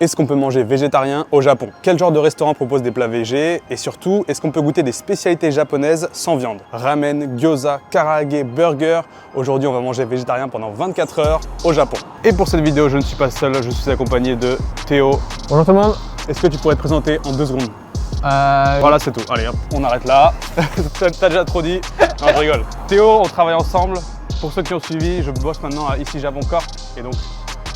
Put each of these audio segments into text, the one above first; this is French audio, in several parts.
Est-ce qu'on peut manger végétarien au Japon? Quel genre de restaurant propose des plats végés? Et surtout, est-ce qu'on peut goûter des spécialités japonaises sans viande? Ramen, gyoza, karaage, burger. Aujourd'hui, on va manger végétarien pendant 24 heures au Japon. Et pour cette vidéo, je ne suis pas seul, je suis accompagné de Théo. Bonjour tout le monde. Est-ce que tu pourrais te présenter en 2 secondes? Voilà, c'est tout. Allez, hop, on arrête là. T'as déjà trop dit. Non, je rigole. Théo, on travaille ensemble. Pour ceux qui ont suivi, je bosse maintenant à Ici Japon Corp. Et donc,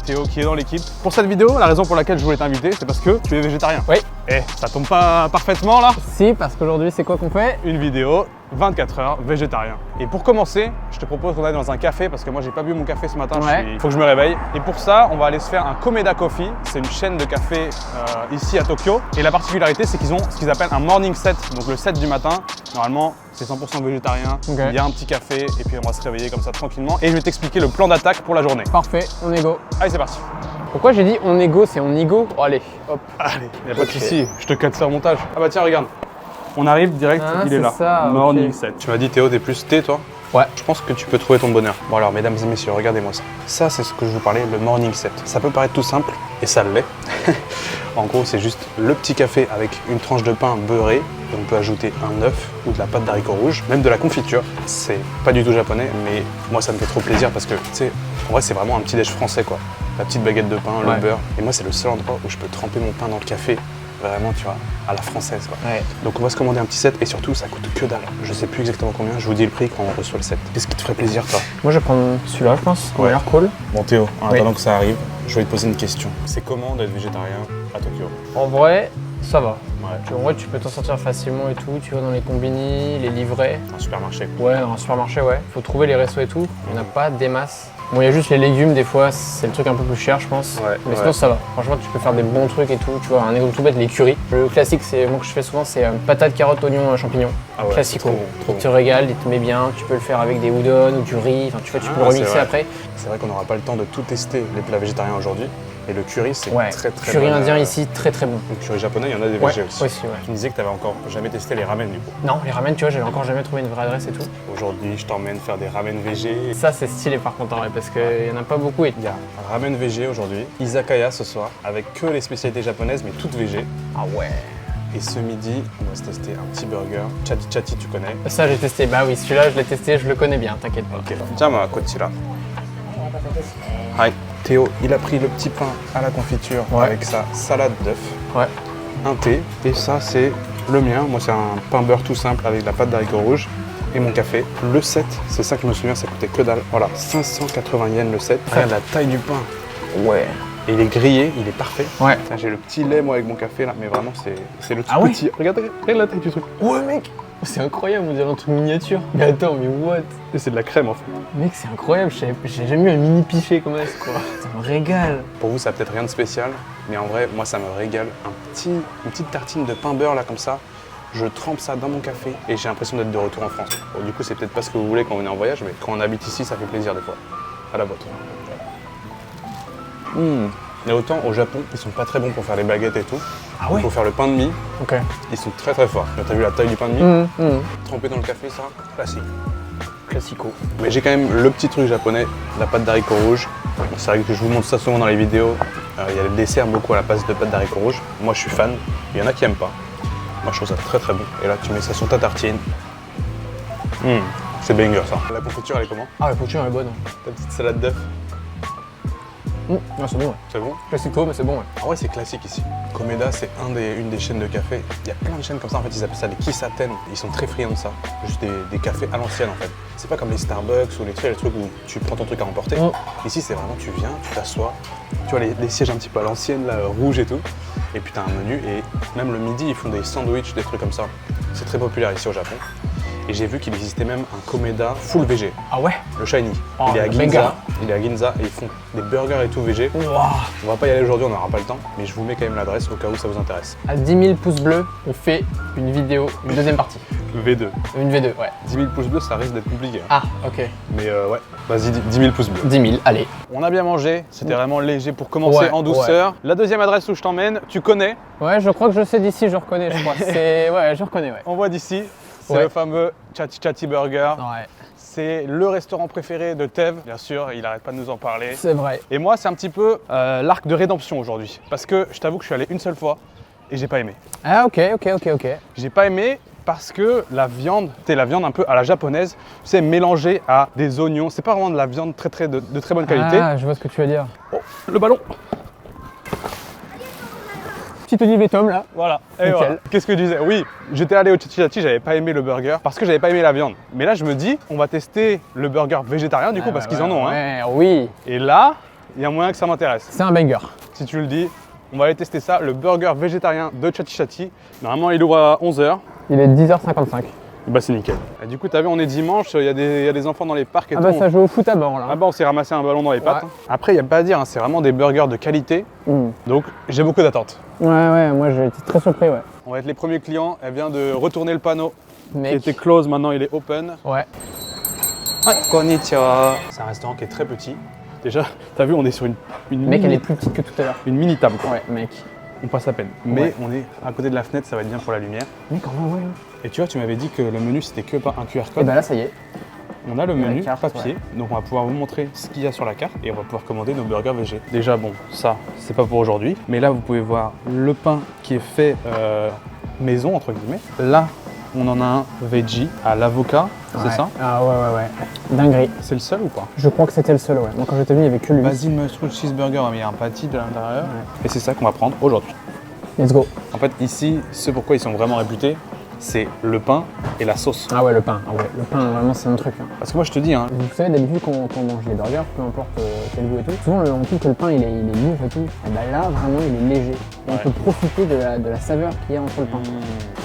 Théo qui est dans l'équipe. Pour cette vidéo, la raison pour laquelle je voulais t'inviter, c'est parce que tu es végétarien. Oui. Eh, ça tombe pas parfaitement là? Si, parce qu'aujourd'hui, c'est quoi qu'on fait? Une vidéo 24 heures végétarien. Et pour commencer, je te propose qu'on aille dans un café parce que moi j'ai pas bu mon café ce matin, il faut que je me réveille. Et pour ça, on va aller se faire un Komeda Coffee. C'est une chaîne de café ici à Tokyo. Et la particularité, c'est qu'ils ont ce qu'ils appellent un morning set. Donc le set du matin, normalement, c'est 100% végétarien. Okay. Il y a un petit café et puis on va se réveiller comme ça tranquillement. Et je vais t'expliquer le plan d'attaque pour la journée. Parfait, on est go. Allez, c'est parti. Pourquoi j'ai dit on est go? C'est on y go? Oh, allez, hop. Allez, y a pas de souci, je te cut ça au montage. Ah bah tiens, regarde. On arrive direct, il est là. Ça, Morning okay. set. Tu m'as dit Théo, t'es plus thé toi? Ouais. Je pense que tu peux trouver ton bonheur. Bon alors, mesdames et messieurs, regardez-moi ça. Ça, c'est ce que je vous parlais, le morning set. Ça peut paraître tout simple, et ça l'est. En gros, c'est juste le petit café avec une tranche de pain beurré. Et on peut ajouter un œuf ou de la pâte d'haricots rouges, même de la confiture. C'est pas du tout japonais, mais moi, ça me fait trop plaisir parce que, tu sais, en vrai, c'est vraiment un petit déj français, quoi. La petite baguette de pain, le beurre. Et moi, c'est le seul endroit où je peux tremper mon pain dans le café. Vraiment, tu vois, à la française, quoi. Ouais. Donc on va se commander un petit set et surtout ça coûte que dalle. Je sais plus exactement combien, je vous dis le prix quand on reçoit le set. Qu'est-ce qui te ferait plaisir toi? Moi, je vais prendre celui-là, je pense. Il a l'air cool. Bon Théo, en Oui. attendant que ça arrive, je vais te poser une question. C'est comment d'être végétarien à Tokyo? En vrai, ça va. Ouais. En vrai, tu peux t'en sortir facilement et tout. Tu vas dans les combini, les livrets. Un supermarché. Ouais, dans un supermarché, ouais. Faut trouver les restos et tout. Il n'y en a pas des masses. Bon, il y a juste les légumes, des fois, c'est le truc un peu plus cher, je pense. Ouais, mais sinon, ça va. Franchement, tu peux faire des bons trucs et tout. Tu vois, un exemple tout bête, les currys. Le classique, c'est moi que je fais souvent, c'est patates, carottes, oignons, champignons. Ah ouais, Classico. trop Il te régale, il te met bien. Tu peux le faire avec des udon ou du riz. Enfin, tu vois, tu peux le c'est remixer vrai. après. C'est vrai qu'on n'aura pas le temps de tout tester les plats végétariens aujourd'hui. Et le curry, c'est Ouais. très Curry bon. indien ici, très bon. Le curry japonais, il y en a des Ouais, végés aussi. ouais. Tu me disais que tu n'avais encore jamais testé les ramen du coup. Non, les ramen, tu vois, j'avais encore jamais trouvé une vraie adresse et tout. Aujourd'hui, je t'emmène faire des ramen végés. Ça, c'est stylé par contre, en vrai, parce qu'il n'y en a pas beaucoup. Et... Il y a ramen végé aujourd'hui, izakaya ce soir, avec que les spécialités japonaises, mais toutes végées. Ah ouais. Et ce midi, on va se tester un petit burger. Chati chati, tu connais? Ça, j'ai testé. Bah oui, celui-là, je l'ai testé, je le connais bien, t'inquiète pas. Ok. Tiens,こちら. Hi. Théo, il a pris le petit pain à la confiture avec sa salade d'œuf, un thé, et ça c'est le mien. Moi c'est un pain beurre tout simple avec de la pâte d'haricots rouges et mon café. Le set, c'est ça que je me souviens, ça coûtait que dalle. Voilà, 580 yens le set. Regarde la taille du pain. Ouais. Et il est grillé, il est parfait. Ouais. J'ai le petit lait moi avec mon café là, mais vraiment c'est le tout Ah ouais petit. Regarde la taille du truc. Ouais, mec. C'est incroyable, on dirait un truc miniature. Mais attends, mais what? Et c'est de la crème en fait. Mec, c'est incroyable, j'ai jamais eu un mini piché comme ça, quoi. Ça me régale. Pour vous, ça a peut-être rien de spécial, mais en vrai, moi, ça me régale. Une petite tartine de pain beurre, là, comme ça. Je trempe ça dans mon café et j'ai l'impression d'être de retour en France. Bon, du coup, c'est peut-être pas ce que vous voulez quand on est en voyage, mais quand on habite ici, ça fait plaisir des fois. À la vôtre. Et autant, au Japon, ils sont pas très bons pour faire les baguettes et tout. Ah ouais? Pour faire le pain de mie, Ok. ils sont très forts. T'as vu la taille du pain de mie? Trempé dans le café, ça, classique. Classico. Mais j'ai quand même le petit truc japonais, la pâte d'haricots rouges. C'est vrai que je vous montre ça souvent dans les vidéos. Il y a le dessert beaucoup à la base de pâte d'haricots rouges. Moi je suis fan, il y en a qui aiment pas. Moi je trouve ça très bon. Et là tu mets ça sur ta tartine. C'est banger ça. La confiture elle est comment? Ah, la couture elle est bonne. Ta petite salade d'œuf. Non, c'est bon, ouais. C'est bon? Classico, mais c'est bon, ouais. En vrai c'est classique ici. Komeda c'est une des chaînes de café. Il y a plein de chaînes comme ça en fait, ils appellent ça des kisaten. Ils sont très friands de ça. Juste des cafés à l'ancienne en fait. C'est pas comme les Starbucks ou les trucs où tu prends ton truc à emporter. Ici c'est vraiment tu viens, tu t'assois. Tu vois les sièges un petit peu à l'ancienne, là, rouge et tout. Et puis t'as un menu et même le midi ils font des sandwichs, des trucs comme ça. C'est très populaire ici au Japon. Et j'ai vu qu'il existait même un Komeda full végé. Ah ouais? Le Shiny. Oh, il est à le Ginza. méga. Il est à Ginza et ils font des burgers et tout végé. Wow. On va pas y aller aujourd'hui, on n'aura pas le temps, mais je vous mets quand même l'adresse au cas où ça vous intéresse. À 10 000 pouces bleus, on fait une vidéo, une deuxième partie. V2. Une V2, ouais. 10 000 pouces bleus, ça risque d'être compliqué. Ah, ok. Mais ouais, vas-y, 10 000 pouces bleus. 10 000, allez. On a bien mangé, c'était vraiment léger pour commencer Ouais, en douceur. La deuxième adresse où je t'emmène, tu connais. Ouais, je crois que je sais d'ici, je reconnais, je crois. Ouais, je reconnais, ouais. On voit d'ici, c'est Ouais. le fameux Chati Chati Burger. Ouais. c'est le restaurant préféré de Tev. Bien sûr, il arrête pas de nous en parler. C'est vrai. Et moi, c'est un petit peu l'arc de rédemption aujourd'hui. Parce que je t'avoue que je suis allé une seule fois et j'ai pas aimé. Ah ok. J'ai pas aimé parce que la viande, c'est la viande un peu à la japonaise, tu sais, mélangée à des oignons. C'est pas vraiment de la viande de très bonne qualité. Ah, je vois ce que tu veux dire. Oh, le ballon. Petit Olivier et Tom là. Voilà. Et Nickel. voilà. Qu'est-ce que je disais? Oui, j'étais allé au Chichirati, j'avais pas aimé le burger parce que j'avais pas aimé la viande. Mais là, je me dis, on va tester le burger végétarien du coup parce qu'ils en ont. Hein. Ouais, oui. Et là, il y a moyen que ça m'intéresse. C'est un banger. Si tu le dis, on va aller tester ça, le burger végétarien de Chichirati. Normalement, il ouvre à 11h. Il est 10h55. Bah c'est nickel. Et du coup, t'as vu, on est dimanche, il y a des enfants dans les parcs et Ah tout. bah ça joue au foot à bord là. Ah bah on s'est ramassé un ballon dans les pattes. Ouais. Après, il n'y a pas à dire, hein, c'est vraiment des burgers de qualité. Donc, j'ai beaucoup d'attentes. Ouais, moi j'ai été très surpris, ouais. On va être les premiers clients. Elle vient de retourner le panneau qui Mec. était close, maintenant il est open. Ouais. Konnichiwa. C'est un restaurant qui est très petit. Déjà, t'as vu, on est sur une Mec, mini, elle est plus petite que tout à l'heure. une mini table. Quoi. Ouais, mec. On passe à peine. Mais Ouais. on est à côté de la fenêtre, ça va être bien pour la lumière. Mec, en vrai, ouais. Et tu vois, tu m'avais dit que le menu c'était que un QR Et code. bah là, ça y est. On a le la menu carte, papier, donc on va pouvoir vous montrer ce qu'il y a sur la carte et on va pouvoir commander nos burgers végé. Déjà bon, ça c'est pas pour aujourd'hui, mais là vous pouvez voir le pain qui est fait maison entre guillemets. Là on en a un veggie à l'avocat, c'est Ouais. ça? Ah ouais. Dinguerie. C'est le seul ou pas? Je crois que c'était le seul, ouais. Moi, quand j'étais venu, il n'y avait que lui. Basil mushroom cheeseburger, mais il y a un patty de l'intérieur. Ouais. Et c'est ça qu'on va prendre aujourd'hui. Let's go. En fait ici, ce pourquoi ils sont vraiment réputés, c'est le pain et la sauce. Ah ouais, le pain. Ah ouais, le pain, vraiment, c'est un truc. Hein. Parce que moi je te dis, hein, Vous savez, d'habitude, quand on mange des burgers, peu importe quel goût et tout, souvent on trouve que le pain il est lourd et tout. Et bah là, vraiment, il est léger. Et on Ouais. peut profiter de la saveur qu'il y a entre le pain.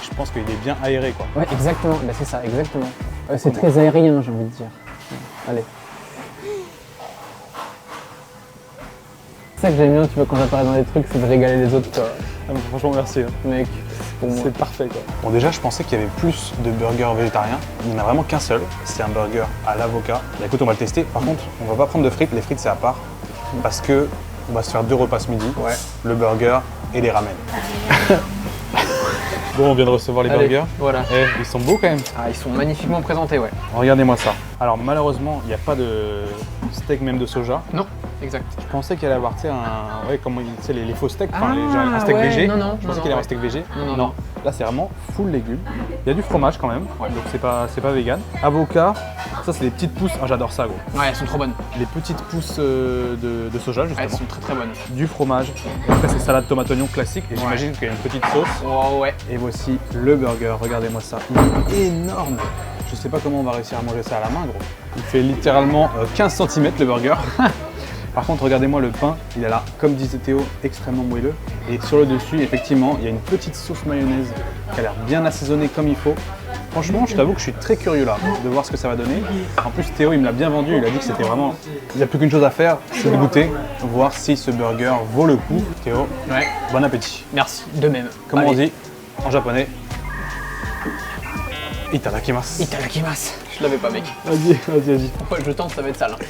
je pense qu'il est bien aéré quoi. Ouais, exactement. Bah, c'est ça, exactement. C'est très aérien, j'ai envie de dire. Allez. C'est ça que j'aime bien, tu vois, quand j'apparais dans des trucs, c'est de régaler les autres, quoi. Ah, franchement merci. Hein. Mec, c'est pour moi. C'est parfait quoi. Bon déjà je pensais qu'il y avait plus de burgers végétariens. Il n'y en a vraiment qu'un seul. C'est un burger à l'avocat. Bah écoute on va le tester. Par contre on va pas prendre de frites. Les frites c'est à part. Parce que on va se faire 2 repas ce midi. Ouais. Le burger et les ramen. Bon on vient de recevoir les Allez, burgers. voilà. Eh, ils sont beaux quand même. Ah, ils sont magnifiquement présentés, ouais. Regardez-moi ça. Alors malheureusement il n'y a pas de steak même de soja. Non, exact. Je pensais qu'il allait avoir tu sais, tu sais, les faux steaks, enfin, Ah, genre un steak ouais, végé. non, Je pensais non, qu'il allait avoir ouais. un steak végé. Non. Là c'est vraiment full légumes. Il y a du fromage quand même, donc c'est pas vegan. Avocat, ça c'est des petites pousses. Ah j'adore ça gros. Ouais, elles sont trop bonnes. Les petites pousses de soja Ouais, justement. elles sont très très bonnes. Du fromage. Et après c'est salade tomate oignon classique et j'imagine qu'il y a une petite sauce. Oh ouais. Et voici le burger, regardez-moi ça. Il est énorme. Je sais pas comment on va réussir à manger ça à la main gros. Il fait littéralement 15 cm le burger. Par contre, regardez-moi le pain, il a là, comme disait Théo, extrêmement moelleux. Et sur le dessus, effectivement, il y a une petite sauce mayonnaise qui a l'air bien assaisonnée comme il faut. Franchement, je t'avoue que je suis très curieux là de voir ce que ça va donner. En plus, Théo, il me l'a bien vendu, il a dit que c'était vraiment... Il n'y a plus qu'une chose à faire, c'est de goûter, voir si ce burger vaut le coup. Théo, Ouais. bon appétit. Merci, de même. Comment on Allez. dit en japonais? Itadakimasu. Itadakimasu. Je l'avais pas, mec. Vas-y. Pourquoi je tente, ça va être sale. Hein.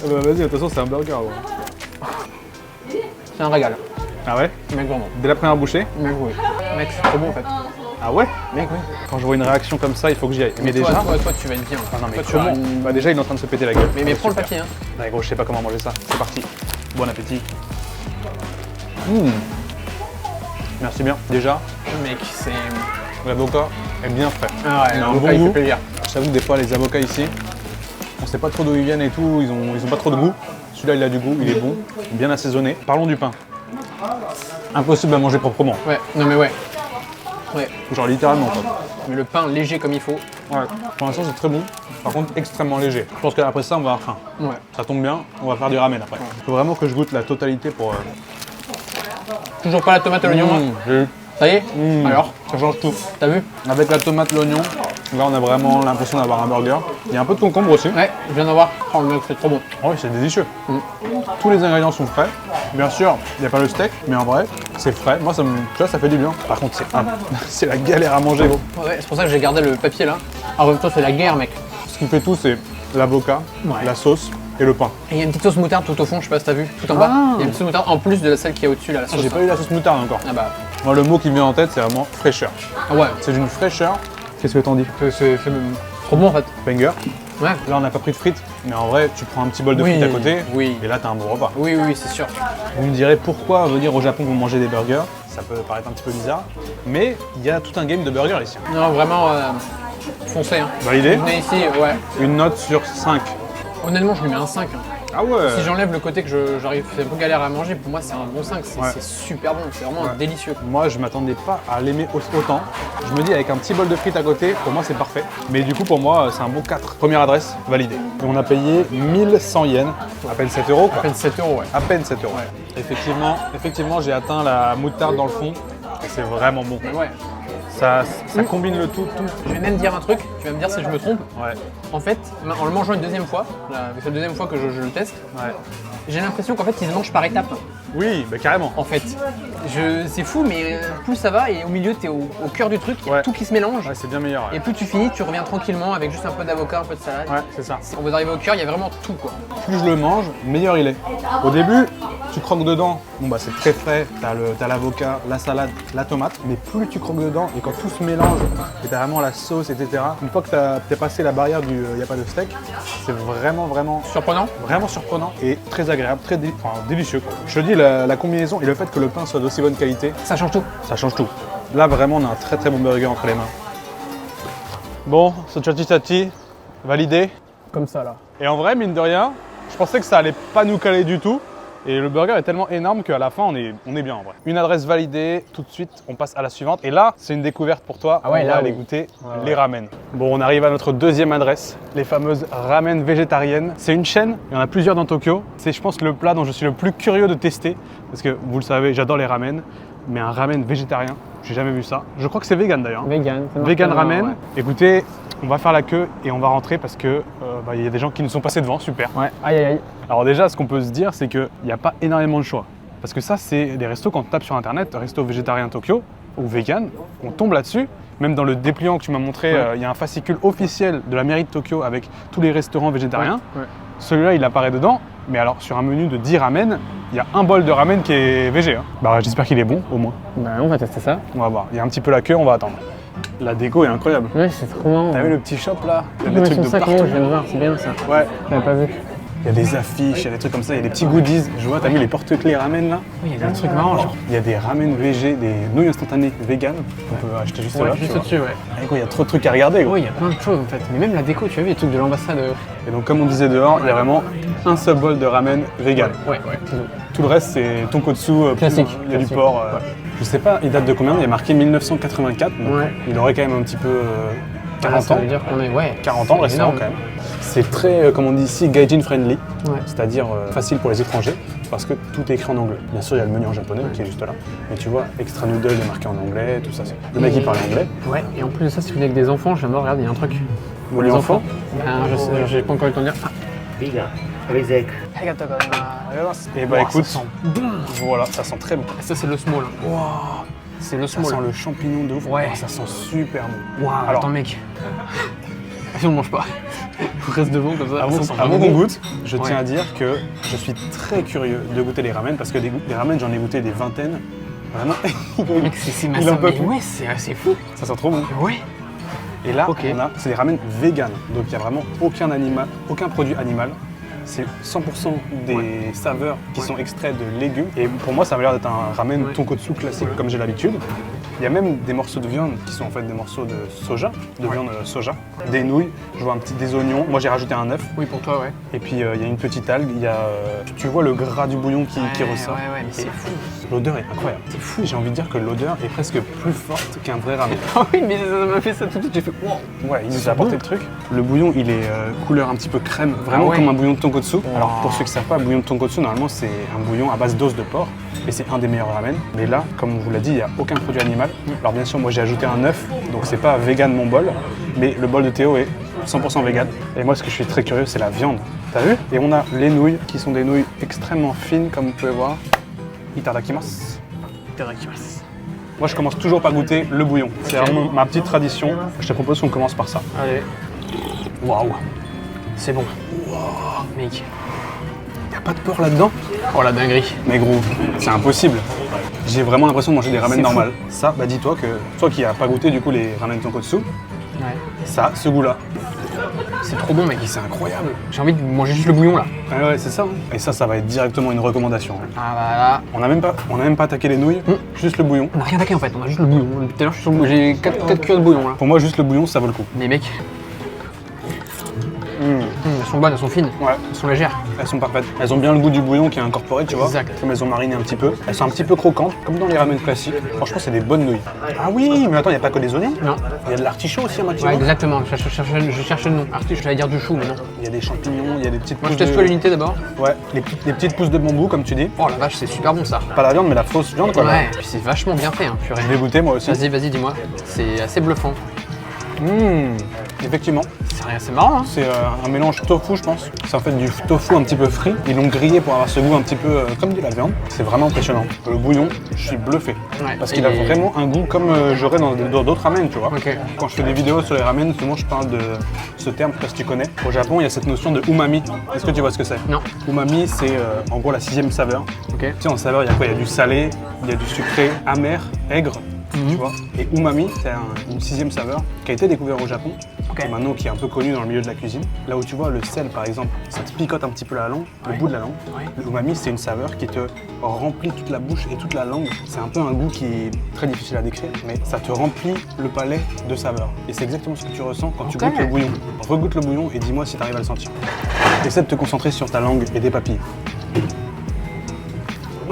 Ah bah vas-y, de toute façon, c'est un burger. Ouais. C'est un régal. Ah ouais? Mec, vraiment. Dès la première bouchée? Mec, oui. Mec, c'est trop bon en fait. Ah ouais? Mec, oui. Quand je vois une réaction comme ça, il faut que j'y aille. Mais déjà... Toi, tu vas être bien. Ah non mais Toi, tu comment? vas- Bah déjà il est en train de se péter la gueule. Mais prends le Super. papier, hein. Ouais gros, je sais pas comment manger ça. C'est parti. Bon appétit. Merci bien. Déjà, Mec, c'est. l'avocat est bien frais. Ah ouais, Il a un l'avocat, bon il fait goût. plaisir. J'avoue que des fois les avocats ici, on sait pas trop d'où ils viennent et tout, ils ont pas trop de goût. Celui-là il a du goût, il est bon, bien assaisonné. Parlons du pain. Impossible à manger proprement. Ouais, non mais ouais. Ouais. Genre littéralement quoi. Mais le pain léger comme il faut. Ouais. Pour l'instant c'est très bon. Par contre extrêmement léger. Je pense qu'après ça on va avoir faim. Ouais. Ça tombe bien, on va faire du ramen après. Il faut vraiment que je goûte la totalité pour... Toujours pas la tomate et l'oignon, hein. j'ai eu. Ça y est. Alors, Ça change tout. t'as vu? Avec la tomate, l'oignon, là on a vraiment l'impression d'avoir un burger. Il y a un peu de concombre aussi. Ouais, je viens d'en voir. Oh mec, c'est trop bon. Oui, c'est délicieux. Tous les ingrédients sont frais. Bien sûr, il n'y a pas le steak, mais en vrai, c'est frais. Moi, tu vois, ça fait du bien. Par contre, c'est la galère à manger, gros. Ouais, c'est pour ça que j'ai gardé le papier là. En même temps, c'est la guerre, mec. Ce qui fait tout, c'est l'avocat, Ouais. la sauce et le pain. Et il y a une petite sauce moutarde tout au fond, je sais pas si t'as vu, tout en bas. Il y a une sauce moutarde en plus de celle qui est au-dessus là, la sauce. J'ai pas eu la sauce moutarde encore. Ah bah. Moi, le mot qui me vient en tête, c'est vraiment fraîcheur. Ah ouais, C'est d'une fraîcheur. Qu'est-ce que t'en dis? c'est trop bon en fait. Banger. Ouais. Là, on n'a pas pris de frites, mais en vrai, tu prends un petit bol de frites à côté, oui. et là, t'as un bon repas. Oui, oui, c'est sûr. Vous me direz pourquoi venir au Japon pour manger des burgers, ça peut paraître un petit peu bizarre, mais il y a tout un game de burgers ici. Non, vraiment, foncez. Hein. Validé? Venez ici, ouais. Une note sur 5. Honnêtement, je lui mets un 5. Hein. Ah ouais. Si j'enlève le côté que j'arrive, c'est un peu galère à manger, pour moi c'est un bon 5, c'est super bon, c'est vraiment délicieux. Moi je m'attendais pas à l'aimer autant. Je me dis avec un petit bol de frites à côté, pour moi c'est parfait. Mais du coup pour moi c'est un bon 4. Première adresse, validée. Et on a payé 1100 yens, à peine 7 euros quoi. À peine 7 euros, ouais. À peine 7 euros. Ouais. Effectivement j'ai atteint la moutarde dans le fond. Et c'est vraiment bon. Ouais. Ça combine le tout. Je vais même dire un truc, tu vas me dire si je me trompe. Ouais. En fait, en le mangeant une deuxième fois, c'est la deuxième fois que je le teste, j'ai l'impression qu'en fait il se mange par étapes. Oui, bah carrément. En fait, c'est fou, mais plus ça va et au milieu t'es au cœur du truc, il y a tout qui se mélange. Ouais, c'est bien meilleur. Ouais. Et plus tu finis, tu reviens tranquillement avec juste un peu d'avocat, un peu de salade. Ouais, c'est ça. On va arriver au cœur, il y a vraiment tout quoi. Plus je le mange, meilleur il est. Au début, tu croques dedans, bon bah c'est très frais, t'as l'avocat, la salade, la tomate, mais plus tu croques dedans et quand tout se mélange, et t'as vraiment la sauce, etc. Une fois que t'es passé la barrière du y a pas de steak, c'est vraiment surprenant et très agréable, très délicieux quoi. Je te dis la combinaison et le fait que le pain soit d'aussi bonne qualité, ça change tout. Ça change tout. Là vraiment on a un très bon burger entre les mains. Bon, ce chati validé. Comme ça là. Et en vrai, mine de rien, je pensais que ça allait pas nous caler du tout. Et le burger est tellement énorme qu'à la fin, on est bien en vrai. Une adresse validée, tout de suite, on passe à la suivante. Et là, c'est une découverte pour toi. Ah ouais, on va aller goûter les ramen. Bon, on arrive à notre deuxième adresse, les fameuses ramen végétariennes. C'est une chaîne, il y en a plusieurs dans Tokyo. C'est, je pense, le plat dont je suis le plus curieux de tester. Parce que, vous le savez, j'adore les ramen. Mais un ramen végétarien, j'ai jamais vu ça. Je crois que c'est vegan d'ailleurs. Vegan ramen. Ouais. Écoutez, on va faire la queue et on va rentrer parce que y a des gens qui nous sont passés devant, super. Ouais, aïe. Alors déjà, ce qu'on peut se dire, c'est qu'il n'y a pas énormément de choix. Parce que ça, c'est des restos, quand on tape sur internet, resto végétarien Tokyo ou vegan, on tombe là-dessus. Même dans le dépliant que tu m'as montré, il y a un fascicule officiel de la mairie de Tokyo avec tous les restaurants végétariens. Ouais. Celui-là, il apparaît dedans. Mais alors, sur un menu de 10 ramen, il y a un bol de ramen qui est végé. Hein. Bah, j'espère qu'il est bon, au moins. Bah, on va tester ça. On va voir. Il y a un petit peu la queue, on va attendre. La déco est incroyable. Ouais, c'est trop marrant. T'as vu le petit shop là? Il y a des trucs de partout. Je viens de voir, c'est bien ça. Ouais. J'avais pas vu. Il y a des affiches, il y a des trucs comme ça, il y a des petits goodies. Je vois, t'as vu les porte-clés ramen là? Oui, il y a des trucs marrants genre. Il y a des ramen végé, des nouilles instantanées vegan. On peut acheter juste là. Juste au-dessus, ouais. Et quoi, il y a trop de trucs à regarder. Oui, il y a plein de choses en fait. Mais même la déco, tu as vu les trucs de l'ambassade. Et donc, comme on disait dehors, il y a vraiment un seul bol de ramen vegan. Ouais. Tout le reste, c'est tonkotsu. Classique. Il y a du porc. Je sais pas, il date de combien? Il y a marqué 1984. Donc il aurait quand même un petit peu 40 ans. Ça veut dire qu'on est 40 ans récemment quand même. C'est très, comme on dit ici, gaijin friendly, ouais. C'est-à-dire facile pour les étrangers parce que tout est écrit en anglais. Bien sûr, il y a le menu en japonais qui est juste là, mais tu vois, extra noodle est marqué en anglais, tout ça. Le mec il parle anglais. Ouais, et en plus de ça, si vous venez avec des enfants, je viens de voir, regarde, il y a un truc. Pour les enfants je sais, j'ai pas encore eu le temps de dire. Et bah écoute, ça sent bon. Voilà, ça sent très bon. Ça c'est le small. Wow. C'est le small. Ça sent le champignon de ouf. Ouais. Ça sent super bon. Wow. Alors, attends mec. Si on mange pas. On reste devant comme ça. Avant qu'on goûte, je tiens à dire que je suis très curieux de goûter les ramen parce que des ramen, j'en ai goûté des vingtaines. Vraiment. Mec, c'est fou. Ça sent trop bon. Ouais. Et là, c'est des ramen vegan. Donc il n'y a vraiment aucun produit animal. C'est 100% des saveurs qui sont extraits de légumes. Et pour moi, ça a l'air d'être un ramen tonkotsu classique comme j'ai l'habitude. Il y a même des morceaux de viande qui sont en fait des morceaux de soja, viande soja, des nouilles, je vois des oignons. Moi j'ai rajouté un œuf. Oui, pour toi, ouais. Et puis il y a une petite algue, il y a, tu vois le gras du bouillon qui ressort. Ouais, mais c'est fou. L'odeur est incroyable. C'est fou, j'ai envie de dire que l'odeur est presque plus forte qu'un vrai ramen. Ah oui, mais ça m'a fait ça tout de suite, j'ai fait wow. Ouais, il nous a apporté le truc. Le bouillon, il est couleur un petit peu crème, vraiment comme un bouillon de tonkotsu. Alors pour ceux qui ne savent pas, le bouillon de tonkotsu, normalement c'est un bouillon à base d'os de porc. Et c'est un des meilleurs ramen. Mais là, comme on vous l'a dit, il n'y a aucun produit animal. Alors bien sûr, moi j'ai ajouté un œuf, donc c'est pas vegan mon bol, mais le bol de Théo est 100% vegan. Et moi, ce que je suis très curieux, c'est la viande. T'as vu? Et on a les nouilles, qui sont des nouilles extrêmement fines, comme vous pouvez voir. Itadakimasu. Itadakimasu. Moi, je commence toujours par goûter le bouillon. C'est vraiment ma petite tradition. Je te propose qu'on commence par ça. Allez. Waouh. C'est bon. Wow. Mec. Y'a pas de porc là-dedans? Oh la dinguerie. Mais gros, c'est impossible. J'ai vraiment l'impression de manger des ramen normales. Ça, bah dis-toi que toi qui n'as pas goûté du coup les ramen tonkotsu, ça, ce goût-là, C'est trop bon, mec. C'est incroyable. J'ai envie de manger juste le bouillon là. Ah ouais, c'est ça. Et ça va être directement une recommandation. Ah bah là. On n'a même pas attaqué les nouilles, juste le bouillon. On a rien attaqué en fait, on a juste le bouillon. Tout à l'heure, j'ai 4 cuillères de bouillon là. Pour moi, juste le bouillon, ça vaut le coup. Mais mec. Elles sont bonnes, elles sont fines. Ouais. Elles sont légères. Elles sont parfaites. Elles ont bien le goût du bouillon qui est incorporé, tu vois. Exact. Comme elles ont mariné un petit peu. Elles sont un petit peu croquantes, comme dans les ramen classiques. Franchement, c'est des bonnes nouilles. Ah oui, mais attends, il n'y a pas que des oignons. Non. Il y a de l'artichaut aussi à maximum. Ouais, exactement. Je cherchais le nom. Artichaut, j'allais dire du chou, mais non. Il y a des champignons, il y a des petites Moi, je pousses teste de... toi l'unité d'abord. Ouais, les petites pousses de bambou, comme tu dis. Oh la vache, c'est super bon ça. Pas la viande, mais la fausse viande, quoi. Ouais, puis c'est vachement bien fait, hein, purée. Je vais goûter, moi aussi. Vas-y, dis-moi. C'est assez bluffant. Effectivement. C'est marrant, hein. C'est un mélange tofu, je pense. C'est en fait du tofu un petit peu frit. Ils l'ont grillé pour avoir ce goût un petit peu comme de la viande. C'est vraiment impressionnant. Le bouillon, je suis bluffé. Ouais, Parce qu'il a vraiment un goût comme j'aurais dans d'autres ramen, tu vois. Ok. Quand je fais des vidéos sur les ramen, souvent je parle de ce terme, je sais pas si tu connais. Au Japon, il y a cette notion de umami. Est-ce que tu vois ce que c'est? Non. Umami, c'est en gros la 6e saveur. Ok. Tu sais, en saveur, il y a quoi? Il y a du salé, il y a du sucré, amer, aigre. Tu vois. Et umami, c'est une 6e saveur qui a été découverte au Japon, et maintenant qui est un peu connue dans le milieu de la cuisine. Là où tu vois le sel, par exemple, ça te picote un petit peu la langue, le bout de la langue. Ouais. Le umami, c'est une saveur qui te remplit toute la bouche et toute la langue. C'est un peu un goût qui est très difficile à décrire, mais ça te remplit le palais de saveurs. Et c'est exactement ce que tu ressens quand tu goûtes le bouillon. Regoute le bouillon et dis-moi si tu arrives à le sentir. Essaie de te concentrer sur ta langue et des papilles.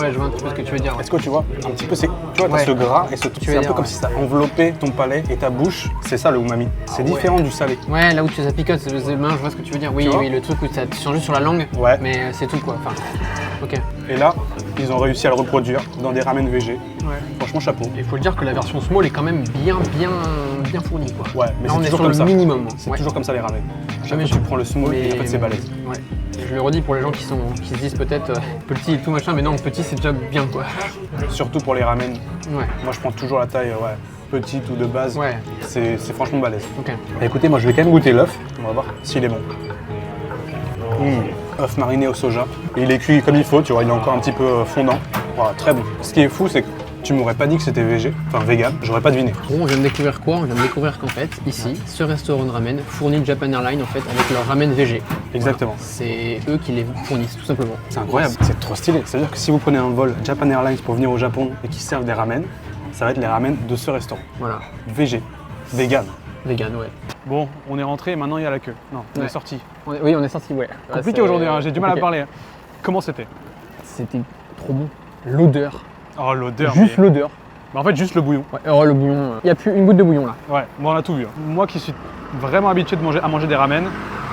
Ouais, je vois un petit peu ce que tu veux dire. Ouais. Est-ce que tu vois un petit peu, tu vois, t'as Ouais. ce gras et ce truc, c'est un peu comme si ça enveloppait ton palais et ta bouche. C'est ça le umami. C'est différent du salé. Ouais, là où ça picote, je vois ce que tu veux dire. Oui, Tu vois oui, le truc où ça te sent juste sur la langue, Ouais. mais c'est tout quoi. Enfin, ok. Et là, ils ont réussi à le reproduire dans des ramen végé. Ouais. Franchement, chapeau. Il faut le dire que la version small est quand même bien fournie quoi. Ouais, mais Là, c'est on est toujours sur comme le ça. minimum. C'est Ouais. toujours comme ça les ramen. Jamais Jamais tu prends le small et en fait c'est balèze. Ouais. Je le redis pour les gens qui se disent peut-être petit et tout machin, mais non, petit c'est déjà bien quoi. Surtout pour les ramen. Ouais. Moi, je prends toujours la taille petite ou de base. Ouais. C'est franchement balèze. Ok. Bah, écoutez, moi je vais quand même goûter l'œuf. On va voir s'il est bon. Œuf mariné au soja. Et il est cuit comme il faut, tu vois, il est encore un petit peu fondant. Voilà, très bon. Ce qui est fou, c'est que tu m'aurais pas dit que c'était végé, enfin vegan, j'aurais pas deviné. Bon, on vient de découvrir quoi? On vient de découvrir qu'en fait, ici, ce restaurant de ramen fournit Japan Airlines en fait avec leur ramen végé. Exactement. C'est eux qui les fournissent tout simplement. C'est incroyable, c'est trop stylé. Ça veut dire que si vous prenez un vol Japan Airlines pour venir au Japon et qu'ils servent des ramen, ça va être les ramen de ce restaurant. Voilà. Végé, vegan. Vegan, ouais. Bon, on est rentré et maintenant il y a la queue. Non, on Ouais. est sorti. Oui, on est sorti, ouais. Compliqué aujourd'hui, hein, j'ai du mal à parler. Comment c'était? C'était trop bon. L'odeur. Oh l'odeur. Juste l'odeur. Mais en fait juste le bouillon. Ouais. Oh, le bouillon. Il n'y a plus une goutte de bouillon là. Ouais, bon on a tout vu. Moi qui suis vraiment habitué à manger des ramen,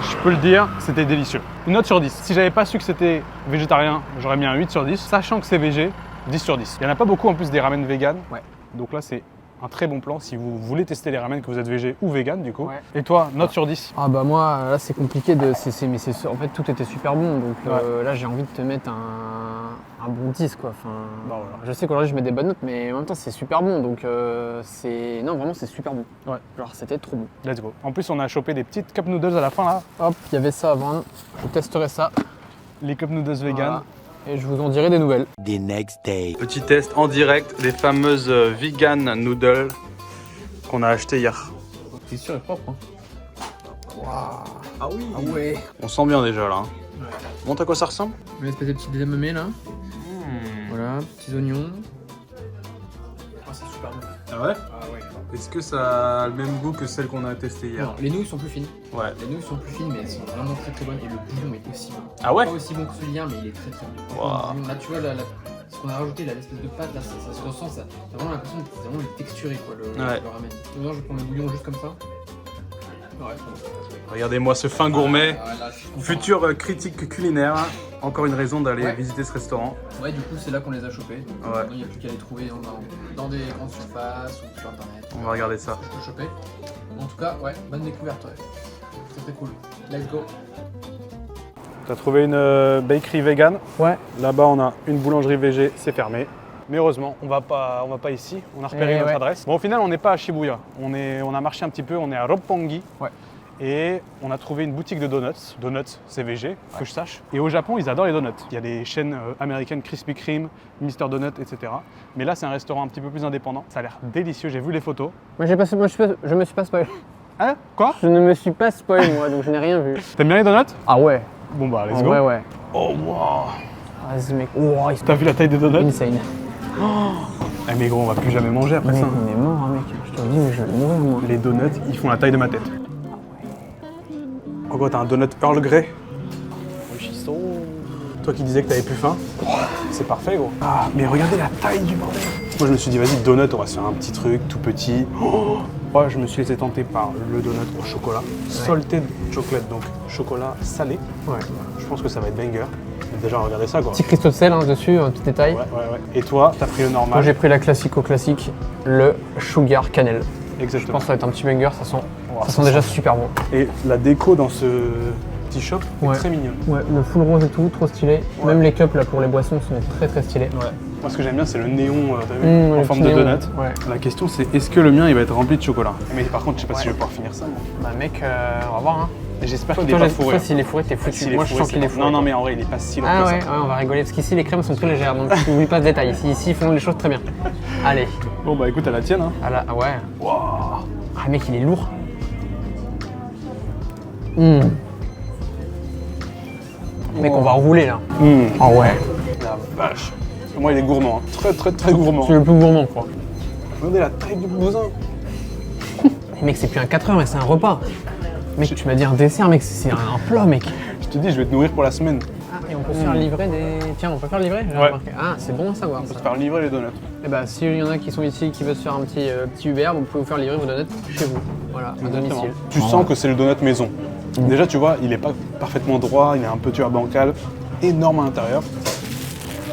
je peux le dire, c'était délicieux. Une note sur 10. Si j'avais pas su que c'était végétarien, j'aurais mis un 8 sur 10. Sachant que c'est végé, 10 sur 10. Il n'y en a pas beaucoup en plus des ramen vegan. Ouais. Donc là c'est un très bon plan si vous voulez tester les ramen, que vous êtes végé ou vegan du coup. Ouais. Et toi, note sur 10? Ah bah moi là c'est compliqué de. En fait tout était super bon donc là j'ai envie de te mettre un bon 10 quoi. Enfin, Bah voilà. je sais qu'aujourd'hui je mets des bonnes notes mais en même temps c'est super bon donc c'est. Non vraiment c'est super bon. Ouais. Genre c'était trop bon. Let's go. En plus on a chopé des petites cup noodles à la fin là. Hop, il y avait ça avant. Je testerai ça. Les cup noodles vegan. Voilà. Et je vous en dirai des nouvelles. The next day. Petit test en direct des fameuses vegan noodles qu'on a achetées hier. C'est sûr et propre. Hein. Ah oui. Ah ouais. On sent bien déjà là. Montre à quoi ça ressemble. Une espèce de petit démemé là. Voilà, petits oignons. Ah c'est super bon. Ah ouais? Ah ouais. Est-ce que ça a le même goût que celle qu'on a testée hier? Non, les nouilles sont plus fines. Ouais. Les nouilles sont plus fines, mais elles sont vraiment très très bonnes. Et le bouillon est aussi bon. Ah ouais? Pas aussi bon que celui-là, mais il est très très bon. Wow. Le bouillon, là, tu vois, ce qu'on a rajouté, là, l'espèce de pâte, là, ça se ressent. T'as vraiment l'impression que c'est vraiment texturé, quoi, le ramen. Maintenant, je prends le bouillon juste comme ça. Ouais, c'est bon. Regardez-moi ce fin gourmet, Ah, là, je suis content. futur critique culinaire. Encore une raison d'aller Ouais. visiter ce restaurant. Ouais, du coup, c'est là qu'on les a chopés. Donc, Ouais. maintenant, il n'y a plus qu'à les trouver dans des grandes surfaces ou sur internet. On va regarder ça. Je peux choper. En tout cas, ouais, bonne découverte, ouais. Très très cool. Let's go. T'as trouvé une bakery vegan. Ouais. Là-bas, on a une boulangerie végé, c'est fermé. Mais heureusement, on va pas ici. On a repéré notre ouais. adresse. Bon, au final, on n'est pas à Shibuya. On a marché un petit peu. On est à Roppongi. Ouais. Et on a trouvé une boutique de donuts. Donuts, c'est végé, que je sache. Et au Japon, ils adorent les donuts. Il y a des chaînes américaines, Krispy Kreme, Mr. Donut, etc. Mais là, c'est un restaurant un petit peu plus indépendant. Ça a l'air délicieux. J'ai vu les photos. Moi, je me suis pas spoilé. Hein? Quoi? Je ne me suis pas spoil moi, donc je n'ai rien vu. T'aimes bien les donuts? Ah ouais. Bon bah, let's Ah go. ouais, ouais. Oh, wow. Ah, ce mec. Wow, T'as vu la taille des donuts? insane. Eh mais gros, on va plus jamais manger après Mec, ça. on est mort, hein, mec. Je te le dis, mais je vais mourir, moi. Les donuts, ils font la taille de ma tête. En gros, t'as un donut Earl Grey. Toi qui disais que t'avais plus faim, c'est parfait gros. Ah, mais regardez la taille du bordel. Moi je me suis dit, vas-y, donut, on va se faire un petit truc tout petit. Moi je me suis laissé tenter par le donut au chocolat. Salted chocolate, donc chocolat salé. Ouais. Je pense que ça va être banger. Mais déjà, regardez ça quoi. Petit cristaux de sel hein, dessus, un petit détail. Ouais, ouais, ouais. Et toi, t'as pris le normal. Moi j'ai pris la classique, le sugar cannelle. Je Exactement. pense que ça va être un petit banger, ça Ça sent déjà super bon. Et la déco dans ce petit shop est Ouais. très mignonne. Ouais, le full rose et tout, trop stylé. Ouais. Même les cups là pour les boissons sont très stylés. Ouais. Moi ce que j'aime bien c'est le néon t'as vu, en le forme petit de néon, donut. ouais. La question c'est est-ce que le mien il va être rempli de chocolat? Mais par contre je sais pas si je vais pouvoir finir ça. Moi. Bah mec, on va voir hein. Et j'espère Toi, qu'il est pas fourré. toi, s'il est fourré, t'es foutu. S'il est Moi je fourré, sens qu'il est fourré. Non non mais en vrai il est pas si long Ah que ouais, ça. ouais, on va rigoler parce qu'ici les crèmes sont très légères donc n'oublie pas ce détail. Ici ils font les choses très bien. Allez. Bon bah écoute à la tienne hein. Ah là, ah ouais. Wow. Ah mec il est lourd. Mec on va rouler là. Ah ouais. La vache. Moi il est gourmand, hein. Très gourmand. C'est le plus gourmand quoi. Regardez la taille du bousin. Mec c'est plus un 4 heures mais c'est un repas. Mec tu m'as dit un dessert mec, c'est un plat mec. Je te dis je vais te nourrir pour la semaine. Ah et on peut se faire livrer des... Tiens on peut faire livrer, j'ai Ouais. remarqué. Ah c'est bon à savoir On peut ça. te faire livrer les donuts. Et bah s'il y en a qui sont ici qui veulent se faire un petit Uber, vous pouvez vous faire livrer vos donuts chez vous. Voilà, à domicile. Tu sens que c'est le donut maison. Déjà tu vois il est pas parfaitement droit, il est un peu tu vois bancal, énorme à l'intérieur.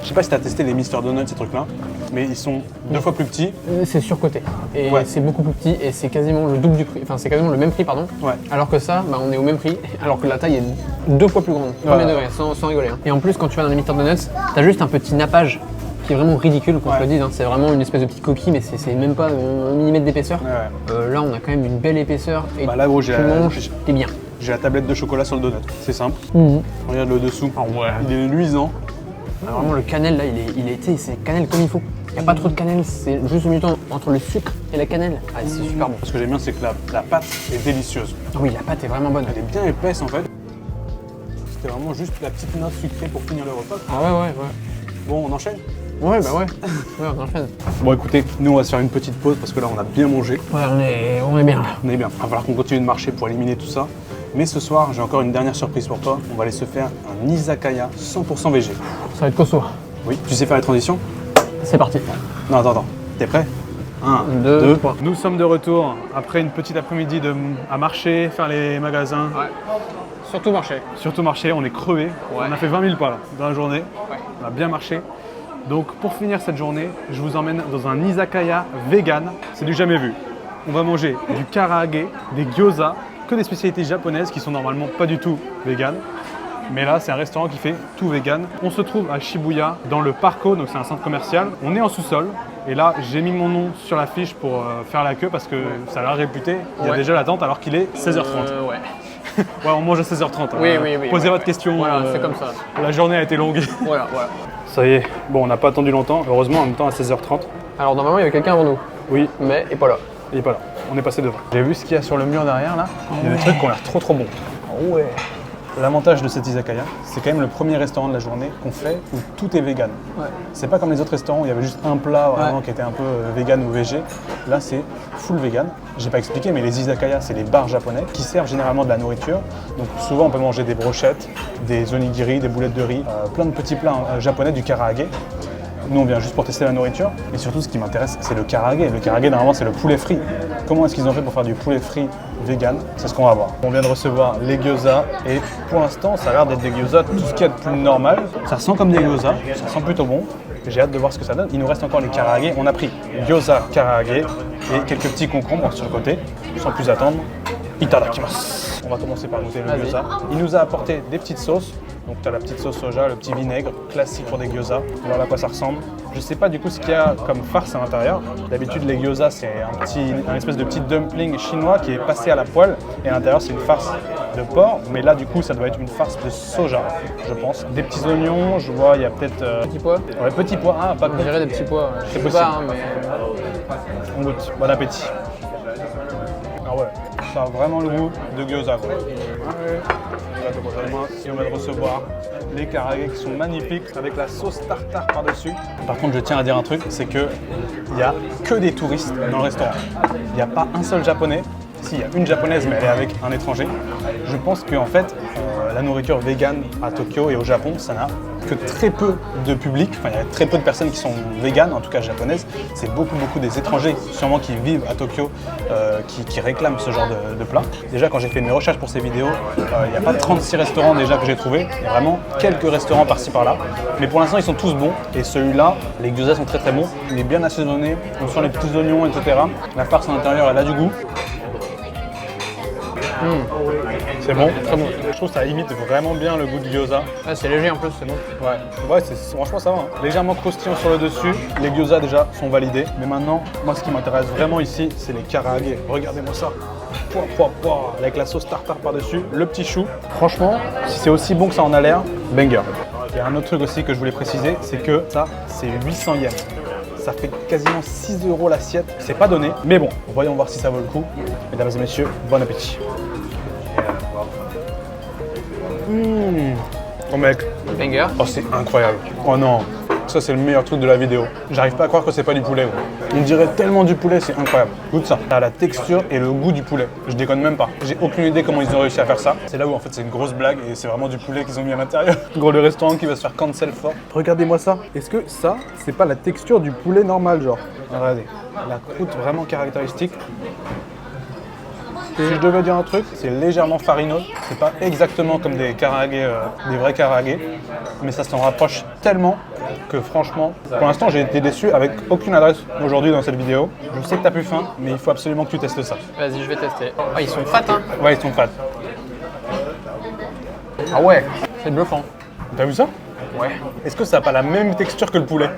Je sais pas si t'as testé les Mister Donuts ces trucs là, mais ils sont 2 fois plus petits. C'est surcoté. Et Ouais. c'est beaucoup plus petit et c'est quasiment le double du prix. Enfin c'est quasiment le même prix pardon. Ouais. Alors que ça, bah, on est au même prix, alors que la taille est 2 fois plus grande. Premier Ouais. degré, sans rigoler. Hein. Et en plus quand tu vas dans les Mister Donuts, t'as juste un petit nappage qui est vraiment ridicule qu'on Ouais. se le dise. Hein. C'est vraiment une espèce de petite coquille mais c'est même pas un millimètre d'épaisseur. Ouais. Là on a quand même une belle épaisseur et Bah là, gros, tu manges, t'es bien. J'ai la tablette de chocolat sur le donut. C'est simple. Regarde le dessous. Ah ouais. Il est luisant. Alors vraiment le cannelle là c'est cannelle comme il faut. Il n'y a pas trop de cannelle, c'est juste au milieu entre le sucre et la cannelle. Ah c'est super bon. Ce que j'aime bien, c'est que la pâte est délicieuse. Ah oui la pâte est vraiment bonne. Elle est bien épaisse en fait. C'était vraiment juste la petite note sucrée pour finir le repas. Ah ouais. Bon, on enchaîne. Ouais bah ouais. Ouais on enchaîne. Bon, écoutez, nous on va se faire une petite pause parce que là on a bien mangé. Ouais on est bien là. On est bien. Il va falloir qu'on continue de marcher pour éliminer tout ça. Mais ce soir, j'ai encore une dernière surprise pour toi. On va aller se faire un izakaya 100% végé. Ça va être costaud. Oui. Tu sais faire les transitions? C'est parti. Non, attends. T'es prêt? 1, Deux, 2, trois. Nous sommes de retour après une petite après-midi à marcher, faire les magasins. Ouais. Surtout marcher. Surtout marcher, on est crevé. Ouais. On a fait 20 000 pas là, dans la journée. Ouais. On a bien marché. Donc pour finir cette journée, je vous emmène dans un izakaya vegan. C'est du jamais vu. On va manger du karaage, des gyoza, que des spécialités japonaises qui sont normalement pas du tout vegan. Mais là, c'est un restaurant qui fait tout vegan. On se trouve à Shibuya, dans le Parco, donc c'est un centre commercial. On est en sous-sol. Et là, j'ai mis mon nom sur l'affiche pour faire la queue parce que ça a l'air réputé. Il y a Ouais. déjà l'attente alors qu'il est 16h30. Ouais. Ouais, on mange à 16h30. Oui. Posez ouais, votre question. Voilà, c'est comme ça. La journée a été longue. Voilà. Ça y est, bon, on n'a pas attendu longtemps. Heureusement, en même temps, à 16h30. Alors normalement il y avait quelqu'un avant nous, Oui, mais il est pas là. il est pas là. On est passé devant. J'ai vu ce qu'il y a sur le mur derrière là. Il y a des trucs qui ont l'air trop bons. Ouais. L'avantage de cet izakaya, c'est quand même le premier restaurant de la journée qu'on fait où tout est vegan. Ouais. C'est pas comme les autres restaurants où il y avait juste un plat vraiment qui était un peu vegan ou végé. Là, c'est full vegan. J'ai pas expliqué, mais les izakaya, c'est les bars japonais qui servent généralement de la nourriture. Donc souvent, on peut manger des brochettes, des onigiri, des boulettes de riz, plein de petits plats japonais, du karaage. Nous, on vient juste pour tester la nourriture. Et surtout, ce qui m'intéresse, c'est le karaage. Le karaage, normalement, c'est le poulet frit. Comment est-ce qu'ils ont fait pour faire du poulet frit vegan? C'est ce qu'on va voir. On vient de recevoir les gyoza. Et pour l'instant, ça a l'air d'être des gyoza, tout ce qu'il y a de plus normal. Ça sent comme des gyoza. Ça sent plutôt bon. J'ai hâte de voir ce que ça donne. Il nous reste encore les karaage. On a pris gyoza, karaage et quelques petits concombres sur le côté. Sans plus attendre, itadakimasu. On va commencer par goûter le gyoza. Il nous a apporté des petites sauces. Donc tu as la petite sauce soja, le petit vinaigre, classique pour des gyoza. Voilà à quoi ça ressemble. Je sais pas du coup ce qu'il y a comme farce à l'intérieur. D'habitude les gyoza c'est un espèce de petit dumpling chinois qui est passé à la poêle. Et à l'intérieur c'est une farce de porc. Mais là du coup ça doit être une farce de soja, je pense. Des petits oignons, je vois il y a peut-être... Petit pois. Ouais, petits pois, ah pas On dirait des petits pois. Je sais possible. pas, hein, mais On goûte, bon appétit. Ah ouais, ça a vraiment le goût de gyoza quoi. Et on va recevoir les karaage qui sont magnifiques avec la sauce tartare par-dessus. Par contre, je tiens à dire un truc, c'est que il n'y a que des touristes dans le restaurant. Il n'y a pas un seul japonais. Si, il y a une japonaise, mais elle est avec un étranger. Je pense qu'en fait, la nourriture végane à Tokyo et au Japon, ça n'a que très peu de public. Enfin, il y a très peu de personnes qui sont véganes, en tout cas japonaises. C'est beaucoup des étrangers, sûrement qui vivent à Tokyo, qui réclament ce genre de plat. Déjà, quand j'ai fait mes recherches pour ces vidéos, il n'y a pas 36 restaurants déjà que j'ai trouvé. Il y a vraiment quelques restaurants par-ci par-là. Mais pour l'instant, ils sont tous bons. Et celui-là, les gyoza sont très bons. Il est bien assaisonné. On sent les petits oignons, etc. La farce à l'intérieur, elle a du goût. C'est bon, très bon. Je trouve que ça imite vraiment bien le goût de gyoza. Ah, c'est léger en plus, c'est bon. Ouais, franchement ça va. Hein. Légèrement croustillant sur le dessus. Les gyoza déjà sont validés. Mais maintenant, moi ce qui m'intéresse vraiment ici, c'est les karaage. Regardez-moi ça. Avec la sauce tartare par-dessus, le petit chou. Franchement, si c'est aussi bon que ça en a l'air, banger. Il y a un autre truc aussi que je voulais préciser, c'est que ça, c'est 800 yens. Ça fait quasiment 6 € l'assiette. C'est pas donné, mais bon, voyons voir si ça vaut le coup. Mesdames et messieurs, bon appétit. Oh mec, Banger. oh c'est incroyable. Oh non, ça c'est le meilleur truc de la vidéo. J'arrive pas à croire que c'est pas du poulet. On dirait tellement du poulet, c'est incroyable. Goûte ça. T'as la texture et le goût du poulet. Je déconne même pas. J'ai aucune idée comment ils ont réussi à faire ça. C'est là où en fait c'est une grosse blague et c'est vraiment du poulet qu'ils ont mis à l'intérieur. Gros, le restaurant qui va se faire cancel fort. Regardez-moi ça. Est-ce que ça, c'est pas la texture du poulet normal genre? Regardez, la croûte vraiment caractéristique. Si je devais dire un truc, c'est légèrement farineux. C'est pas exactement comme des karaage, des vrais karaage, mais ça s'en rapproche tellement que franchement, pour l'instant j'ai été déçu avec aucune adresse aujourd'hui dans cette vidéo. Je sais que t'as plus faim, mais il faut absolument que tu testes ça. Vas-y, je vais tester. Ah, ils sont fat, hein. Ouais, ils sont fat. Ah ouais, c'est bluffant. T'as vu ça? Ouais. Est-ce que ça n'a pas la même texture que le poulet?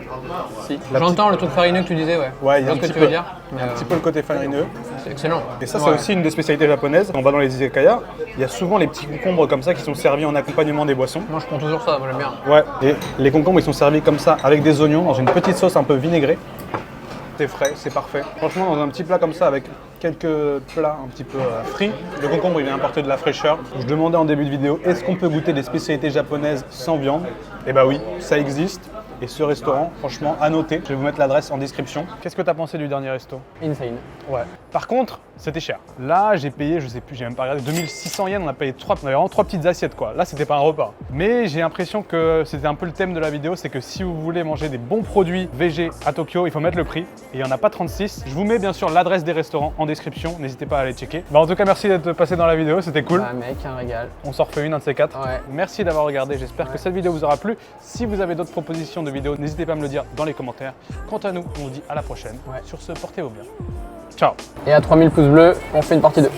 Si. J'entends le truc farineux que tu disais, ouais. Ouais, il y a un ce que petit tu peu. veux dire. Il y a un petit peu le côté farineux. C'est excellent. Et ça, c'est aussi une des spécialités japonaises. Quand on va dans les izakaya, il y a souvent les petits concombres comme ça qui sont servis en accompagnement des boissons. Moi, je prends toujours ça, moi j'aime bien. Ouais, et les concombres, ils sont servis comme ça, avec des oignons, dans une petite sauce un peu vinaigrée. C'est frais, c'est parfait. Franchement, dans un petit plat comme ça, avec quelques plats un petit peu frits, le concombre, il vient apporter de la fraîcheur. Je demandais en début de vidéo, est-ce qu'on peut goûter des spécialités japonaises sans viande? Eh bah oui, ça existe. Et ce restaurant, franchement, à noter. Je vais vous mettre l'adresse en description. Qu'est-ce que t'as pensé du dernier resto? Insane. Ouais. Par contre, c'était cher. Là, j'ai payé, je sais plus, j'ai même pas regardé, 2600 yens, on a payé on avait vraiment 3 petites assiettes quoi. Là, c'était pas un repas. Mais j'ai l'impression que c'était un peu le thème de la vidéo, c'est que si vous voulez manger des bons produits végé à Tokyo, il faut mettre le prix. Et il n'y en a pas 36. Je vous mets bien sûr l'adresse des restaurants en description, n'hésitez pas à aller checker. Bah, en tout cas, merci d'être passé dans la vidéo, c'était cool. Bah mec, un régal. On s'en refait un de ces quatre. Ouais. Merci d'avoir regardé, j'espère que cette vidéo vous aura plu. Si vous avez d'autres propositions de vidéos, n'hésitez pas à me le dire dans les commentaires. Quant à nous, on vous dit à la prochaine. Ouais. Sur ce, portez-vous bien. Ciao. Et à 3000 pouces bleus, on fait une partie 2.